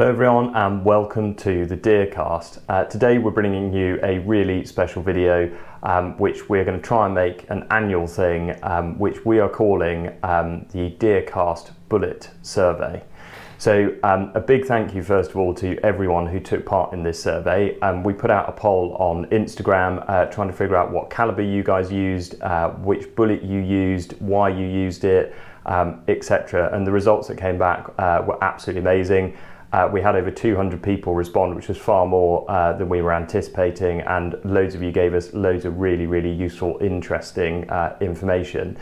Hello everyone and welcome to the Deercast. Today we're bringing you a really special video which we're going to try and make an annual thing which we are calling the Deercast Bullet Survey. So a big thank you first of all to everyone who took part in this survey. We put out a poll on Instagram trying to figure out what caliber you guys used, which bullet you used, why you used it, etc. And the results that came back were absolutely amazing. We had over 200 people respond, which was far more than we were anticipating, and loads of you gave us loads of really useful, interesting information.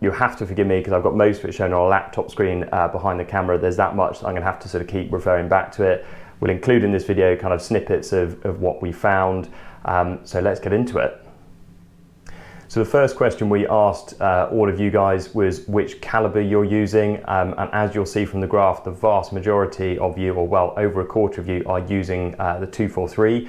You'll have to forgive me because I've got most of it shown on a laptop screen behind the camera. There's that much that I'm going to have to sort of keep referring back to it. We'll include in this video kind of snippets of what we found. So let's get into it. So the first question we asked all of you guys was which caliber you're using, and as you'll see from the graph, the vast majority of you, or well over a quarter of you, are using the 243,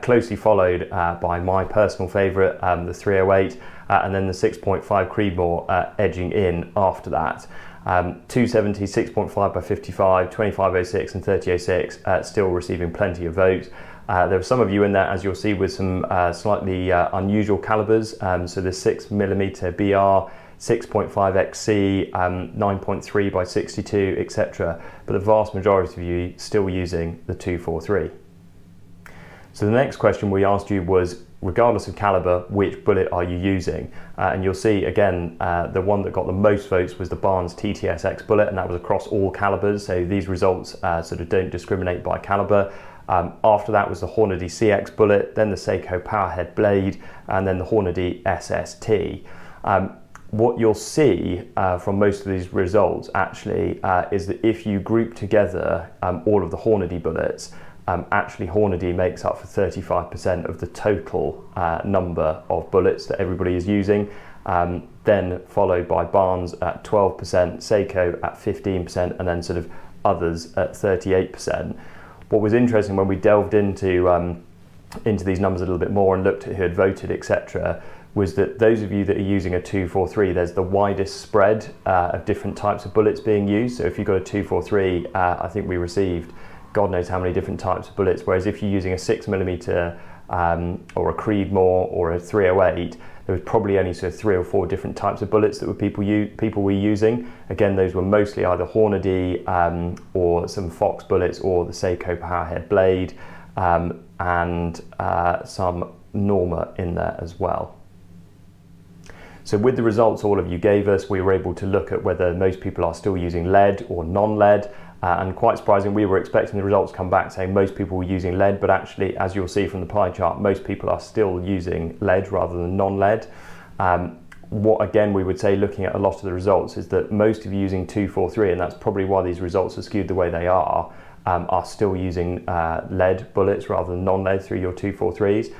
closely followed by my personal favourite, the 308, and then the 6.5 Creedmoor edging in after that. 270, 6.5 by 55, 2506 and 3006 still receiving plenty of votes. There were some of you in there, as you'll see, with some slightly unusual calibers. So the 6mm BR, 6.5 XC, 9.3 by 62, etc. But the vast majority of you still using the 243. So the next question we asked you was, regardless of caliber, which bullet are you using? And you'll see again, the one that got the most votes was the Barnes TTSX bullet, and that was across all calibers. So these results sort of don't discriminate by caliber. After that was the Hornady CX bullet, then the Seiko Powerhead blade, and then the Hornady SST. What you'll see from most of these results actually is that if you group together all of the Hornady bullets, actually Hornady makes up for 35% of the total number of bullets that everybody is using, then followed by Barnes at 12%, Seiko at 15%, and then sort of others at 38%. What was interesting when we delved into these numbers a little bit more and looked at who had voted, etc., was that those of you that are using a 243, there's the widest spread of different types of bullets being used. So if you've got a 243, I think we received God knows how many different types of bullets, whereas if you're using a 6mm or a Creedmoor or a 308, there was probably only sort of 3 or 4 different types of bullets that were people were using. Again, those were mostly either Hornady or some Fox bullets or the Seiko Powerhead blade, and some Norma in there as well. So with the results all of you gave us, we were able to look at whether most people are still using lead or non-lead. And quite surprising, we were expecting the results to come back saying most people were using lead, but actually, as you'll see from the pie chart, most people are still using lead rather than non-lead. What again we would say, looking at a lot of the results, is that most of you using 243, and that's probably why these results are skewed the way they are still using lead bullets rather than non-lead through your 243s.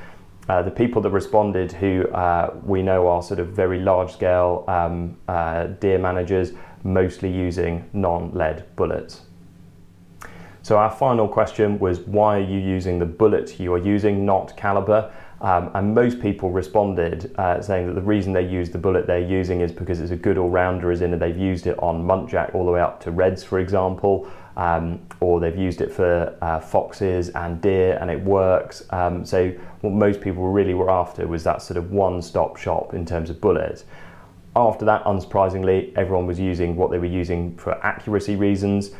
The people that responded who we know are sort of very large-scale deer managers, mostly using non-lead bullets. So our final question was, why are you using the bullet you are using, not caliber? And most people responded saying that the reason they use the bullet they're using is because it's a good all-rounder, as in they've used it on muntjac all the way up to reds, for example, or they've used it for foxes and deer and it works. So what most people really were after was that sort of one-stop shop in terms of bullets. After that, unsurprisingly, everyone was using what they were using for accuracy reasons.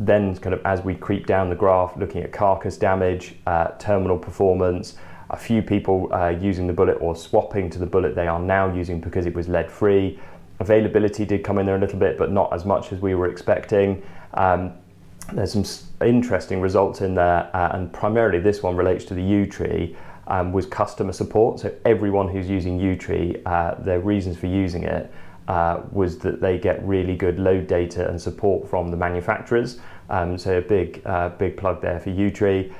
Then kind of as we creep down the graph, looking at carcass damage, terminal performance, a few people using the bullet or swapping to the bullet they are now using because it was lead free. Availability did come in there a little bit, but not as much as we were expecting. There's some interesting results in there, and primarily this one relates to the U-tree, was customer support. So everyone who's using U-tree, their reasons for using it was that they get really good load data and support from the manufacturers. So a big plug there for U-tree.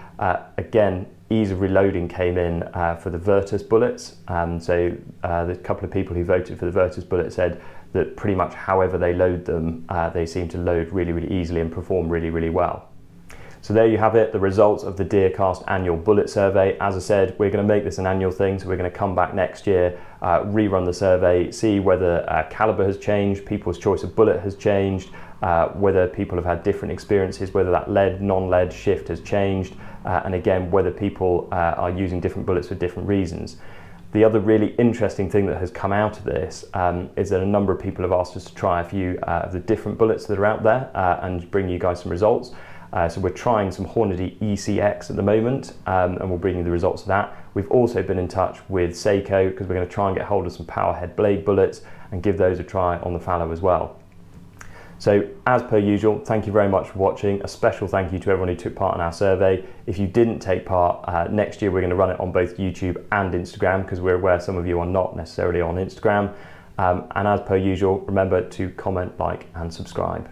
Again, ease of reloading came in for the Virtus bullets. So the couple of people who voted for the Virtus bullet said that pretty much however they load them, they seem to load really easily and perform really well. So there you have it, the results of the Deercast annual bullet survey. As I said, we're going to make this an annual thing, so we're going to come back next year, rerun the survey, see whether calibre has changed, people's choice of bullet has changed, whether people have had different experiences, whether that lead, non-lead shift has changed, and again, whether people are using different bullets for different reasons. The other really interesting thing that has come out of this is that a number of people have asked us to try a few of the different bullets that are out there and bring you guys some results. So we're trying some Hornady ECX at the moment, and we'll bring you the results of that. We've also been in touch with Seiko because we're going to try and get hold of some powerhead blade bullets and give those a try on the fallow as well. So as per usual, thank you very much for watching. A special thank you to everyone who took part in our survey. If you didn't take part, next year we're going to run it on both YouTube and Instagram because we're aware some of you are not necessarily on Instagram. And as per usual, remember to comment, like and subscribe.